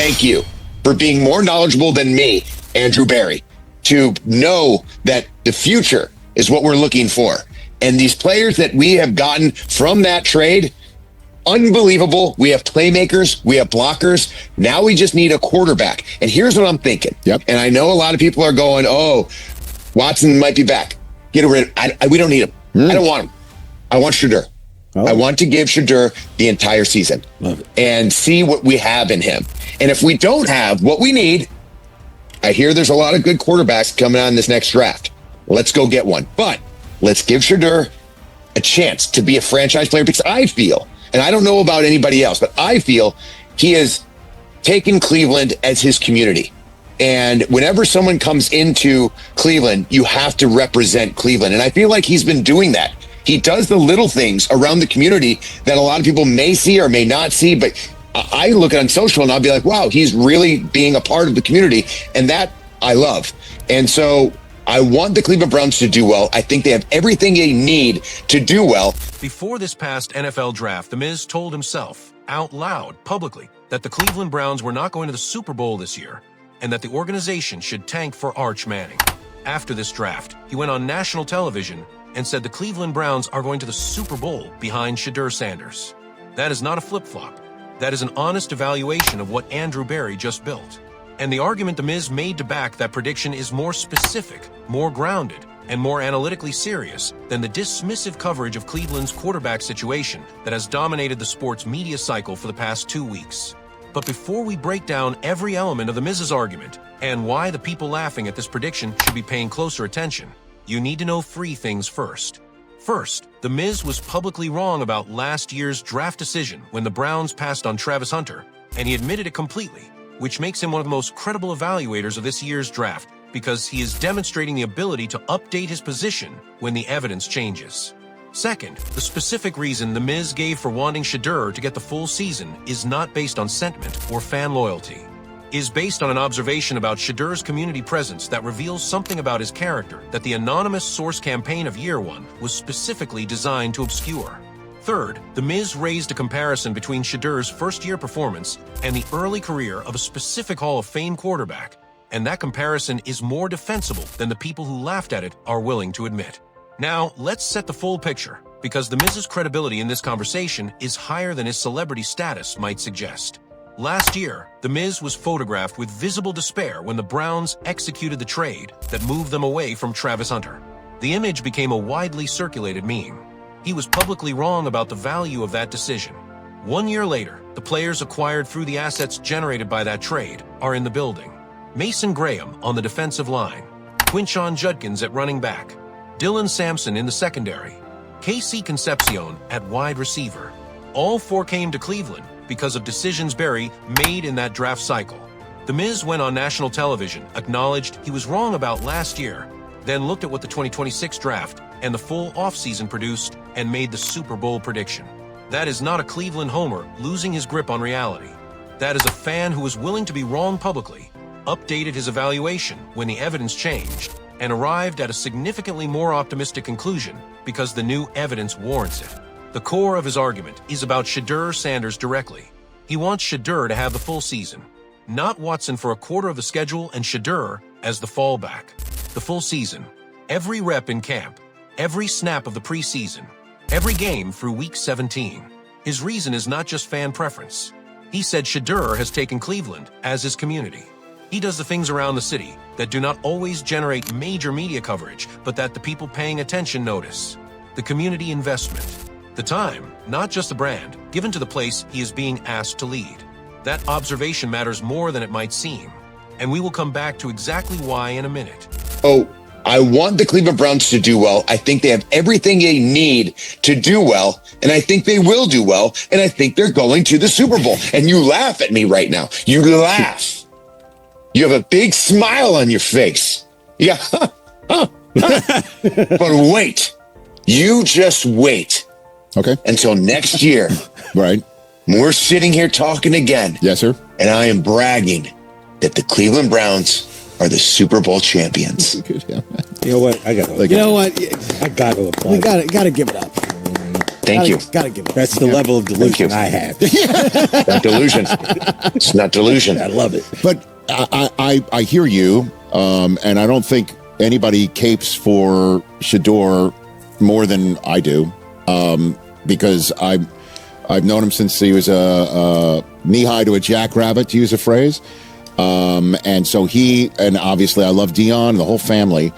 thank you for being more knowledgeable than me, Andrew Barry, to know that the future is what we're looking for. And these players that we have gotten from that trade, unbelievable. We have playmakers. We have blockers. Now we just need a quarterback. And here's what I'm thinking. Yep. And I know a lot of people are going, oh, Watson might be back. Get rid of we don't need him. I don't want him. I want Shedeur. I want to give Shedeur the entire season and see what we have in him. And if we don't have what we need, I hear there's a lot of good quarterbacks coming on this next draft. Let's go get one. But let's give Shedeur a chance to be a franchise player, because I feel, and I don't know about anybody else, but I feel he has taken Cleveland as his community. And whenever someone comes into Cleveland, you have to represent Cleveland. And I feel like he's been doing that. He does the little things around the community that a lot of people may see or may not see, but I look at it on social and I'll be like, wow, he's really being a part of the community. And that I love. And so I want the Cleveland Browns to do well. I think they have everything they need to do well. Before this past NFL draft, The Miz told himself out loud, publicly, that the Cleveland Browns were not going to the Super Bowl this year and that the organization should tank for Arch Manning. After this draft, he went on national television and said the Cleveland Browns are going to the Super Bowl behind Shedeur Sanders. That is not a flip-flop. That is an honest evaluation of what Andrew Barry just built. And the argument The Miz made to back that prediction is more specific, more grounded, and more analytically serious than the dismissive coverage of Cleveland's quarterback situation that has dominated the sports media cycle for the past 2 weeks. But before we break down every element of The Miz's argument and why the people laughing at this prediction should be paying closer attention, you need to know 3 things first. First, The Miz was publicly wrong about last year's draft decision when the Browns passed on Travis Hunter, and he admitted it completely, which makes him one of the most credible evaluators of this year's draft because he is demonstrating the ability to update his position when the evidence changes. Second, the specific reason The Miz gave for wanting Shedeur to get the full season is not based on sentiment or fan loyalty. It is based on an observation about Shedeur's community presence that reveals something about his character that the anonymous source campaign of Year One was specifically designed to obscure. Third, The Miz raised a comparison between Shedeur's first-year performance and the early career of a specific Hall of Fame quarterback, and that comparison is more defensible than the people who laughed at it are willing to admit. Now, let's set the full picture, because The Miz's credibility in this conversation is higher than his celebrity status might suggest. Last year, The Miz was photographed with visible despair when the Browns executed the trade that moved them away from Travis Hunter. The image became a widely circulated meme. He was publicly wrong about the value of that decision. 1 year later, the players acquired through the assets generated by that trade are in the building. Mason Graham on the defensive line, Quinshon Judkins at running back, Dylan Sampson in the secondary, KC Concepcion at wide receiver. All 4 came to Cleveland because of decisions Barry made in that draft cycle. The Miz went on national television, acknowledged he was wrong about last year, then looked at what the 2026 draft and the full offseason produced and made the Super Bowl prediction. That is not a Cleveland homer losing his grip on reality. That is a fan who was willing to be wrong publicly, updated his evaluation when the evidence changed, and arrived at a significantly more optimistic conclusion because the new evidence warrants it. The core of his argument is about Shedeur Sanders directly. He wants Shedeur to have the full season, not Watson for a quarter of the schedule and Shedeur as the fallback. The full season, every rep in camp, every snap of the preseason, every game through week 17. His reason is not just fan preference. He said Shedeur has taken Cleveland as his community. He does the things around the city that do not always generate major media coverage, but that the people paying attention notice. The community investment. The time, not just the brand, given to the place he is being asked to lead. That observation matters more than it might seem, and we will come back to exactly why in a minute. Oh, I want the Cleveland Browns to do well. I think they have everything they need to do well, and I think they will do well, and I think they're going to the Super Bowl. And you laugh at me right now. You laugh. You have a big smile on your face. Yeah. But wait. You just wait. Okay. Until next year. Right. We're sitting here talking again. Yes, sir. And I am bragging that the Cleveland Browns are the Super Bowl champions. You know what? I got to. You know what? I got to applaud. We got to give it up. Thank you. Gotta give it. That's the level of delusion I have. Not delusion. It's not delusion. I love it. But I hear you, and I don't think anybody capes for Shedeur more than I do, because I've known him since he was a knee-high to a jackrabbit, to use a phrase. And so and obviously I love Dion and the whole family.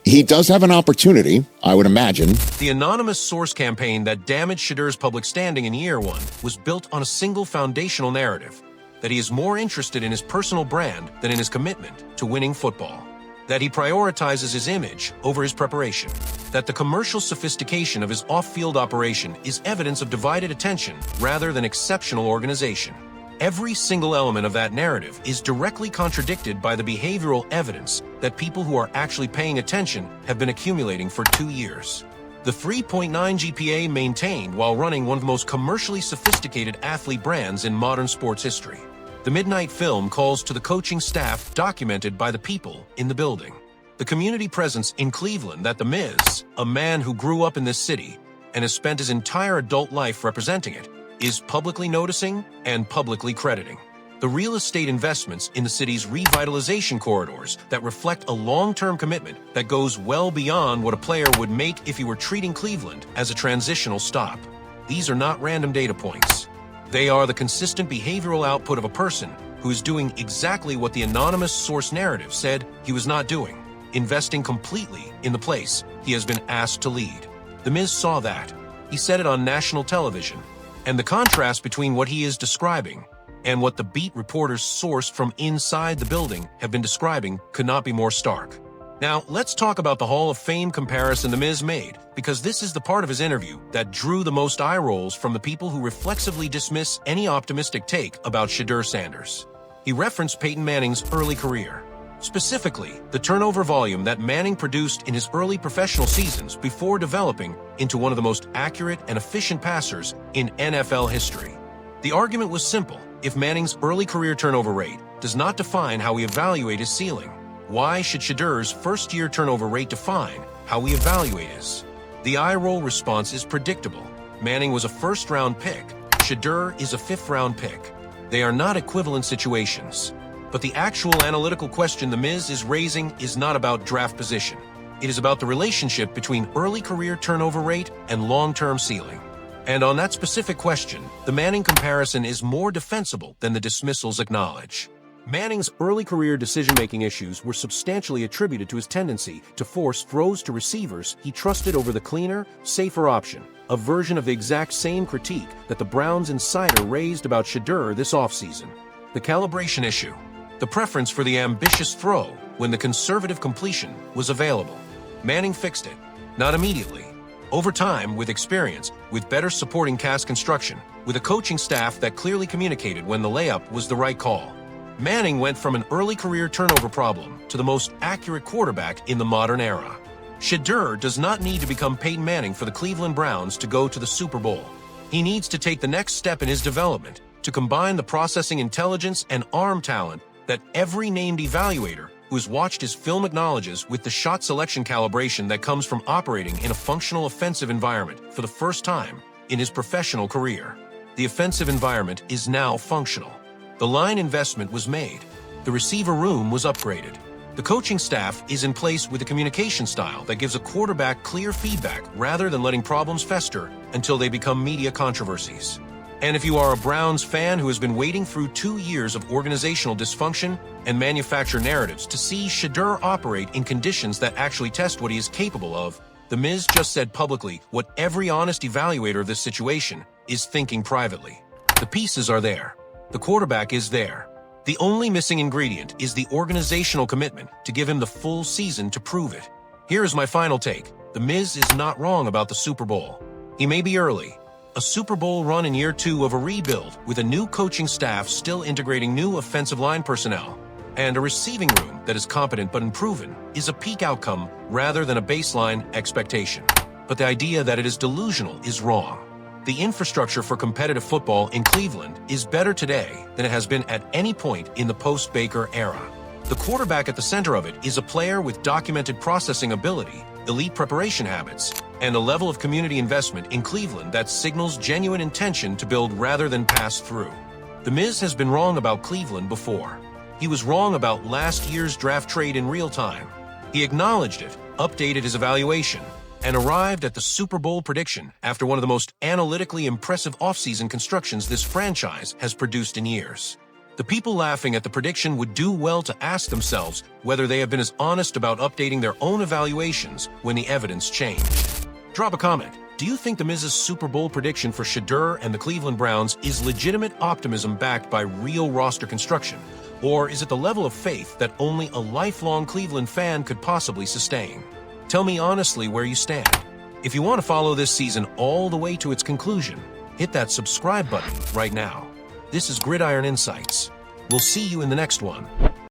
He does have an opportunity, I would imagine. The anonymous source campaign that damaged Shedeur's public standing in year one was built on a single foundational narrative, that he is more interested in his personal brand than in his commitment to winning football, that he prioritizes his image over his preparation, that the commercial sophistication of his off-field operation is evidence of divided attention rather than exceptional organization. Every single element of that narrative is directly contradicted by the behavioral evidence that people who are actually paying attention have been accumulating for 2 years. The 3.9 GPA maintained while running one of the most commercially sophisticated athlete brands in modern sports history. The midnight film calls to the coaching staff documented by the people in the building. The community presence in Cleveland that The Miz, a man who grew up in this city and has spent his entire adult life representing it, is publicly noticing and publicly crediting. The real estate investments in the city's revitalization corridors that reflect a long-term commitment that goes well beyond what a player would make if he were treating Cleveland as a transitional stop. These are not random data points. They are the consistent behavioral output of a person who is doing exactly what the anonymous source narrative said he was not doing, investing completely in the place he has been asked to lead. The Miz saw that. He said it on national television. And the contrast between what he is describing and what the beat reporters sourced from inside the building have been describing could not be more stark. Now, let's talk about the Hall of Fame comparison The Miz made, because this is the part of his interview that drew the most eye rolls from the people who reflexively dismiss any optimistic take about Shedeur Sanders. He referenced Peyton Manning's early career, specifically the turnover volume that Manning produced in his early professional seasons before developing into one of the most accurate and efficient passers in NFL history. The argument was simple. If Manning's early career turnover rate does not define how we evaluate his ceiling, why should Shedeur's first-year turnover rate define how we evaluate his? The eye-roll response is predictable. Manning was a first-round pick. Shedeur is a fifth-round pick. They are not equivalent situations. But the actual analytical question The Miz is raising is not about draft position. It is about the relationship between early career turnover rate and long-term ceiling. And on that specific question, the Manning comparison is more defensible than the dismissals acknowledge. Manning's early career decision-making issues were substantially attributed to his tendency to force throws to receivers he trusted over the cleaner, safer option, a version of the exact same critique that the Browns insider raised about Shedeur this offseason. The calibration issue. The preference for the ambitious throw when the conservative completion was available. Manning fixed it, not immediately. Over time, with experience, with better supporting cast construction, with a coaching staff that clearly communicated when the layup was the right call. Manning went from an early career turnover problem to the most accurate quarterback in the modern era. Shedeur does not need to become Peyton Manning for the Cleveland Browns to go to the Super Bowl. He needs to take the next step in his development to combine the processing intelligence and arm talent that every named evaluator who has watched his film acknowledges with the shot selection calibration that comes from operating in a functional offensive environment for the first time in his professional career. The offensive environment is now functional. The line investment was made. The receiver room was upgraded. The coaching staff is in place with a communication style that gives a quarterback clear feedback rather than letting problems fester until they become media controversies. And if you are a Browns fan who has been wading through 2 years of organizational dysfunction and manufactured narratives to see Shedeur operate in conditions that actually test what he is capable of, The Miz just said publicly what every honest evaluator of this situation is thinking privately. The pieces are there. The quarterback is there. The only missing ingredient is the organizational commitment to give him the full season to prove it. Here is my final take. The Miz is not wrong about the Super Bowl. He may be early. A Super Bowl run in year 2 of a rebuild with a new coaching staff still integrating new offensive line personnel and a receiving room that is competent but unproven is a peak outcome rather than a baseline expectation. But the idea that it is delusional is wrong. The infrastructure for competitive football in Cleveland is better today than it has been at any point in the post-Baker era. The quarterback at the center of it is a player with documented processing ability, elite preparation habits, and a level of community investment in Cleveland that signals genuine intention to build rather than pass through. The Miz has been wrong about Cleveland before. He was wrong about last year's draft trade in real time. He acknowledged it, updated his evaluation, and arrived at the Super Bowl prediction after one of the most analytically impressive offseason constructions this franchise has produced in years. The people laughing at the prediction would do well to ask themselves whether they have been as honest about updating their own evaluations when the evidence changed. Drop a comment. Do you think The Miz's Super Bowl prediction for Shedeur and the Cleveland Browns is legitimate optimism backed by real roster construction? Or is it the level of faith that only a lifelong Cleveland fan could possibly sustain? Tell me honestly where you stand. If you want to follow this season all the way to its conclusion, hit that subscribe button right now. This is Gridiron Insights. We'll see you in the next one.